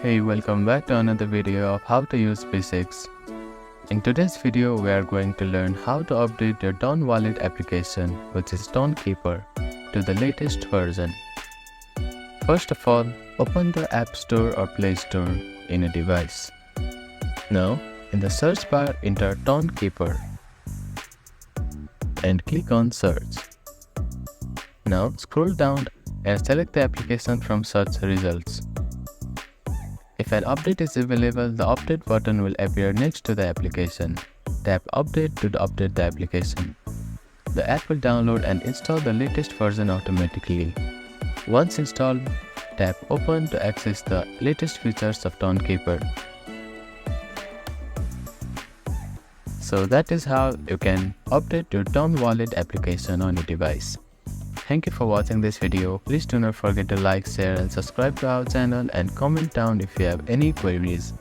Hey, welcome back to another video of how to use P6. In today's video, we are going to learn how to update your Dawn Wallet application, which is Dawnkeeper, to the latest version. First of all, open the App Store or Play Store in a device. Now, in the search bar, enter Dawnkeeper and click on Search. Now, scroll down and select the application from search results. If an update is available, the update button will appear next to the application. Tap Update to update the application. The app will download and install the latest version automatically. Once installed, tap Open to access the latest features of Dawnkeeper. So that is how you can update your Dawn Wallet application on your device. Thank you for watching this video. Please do not forget to like, share and subscribe to our channel and comment down if you have any queries.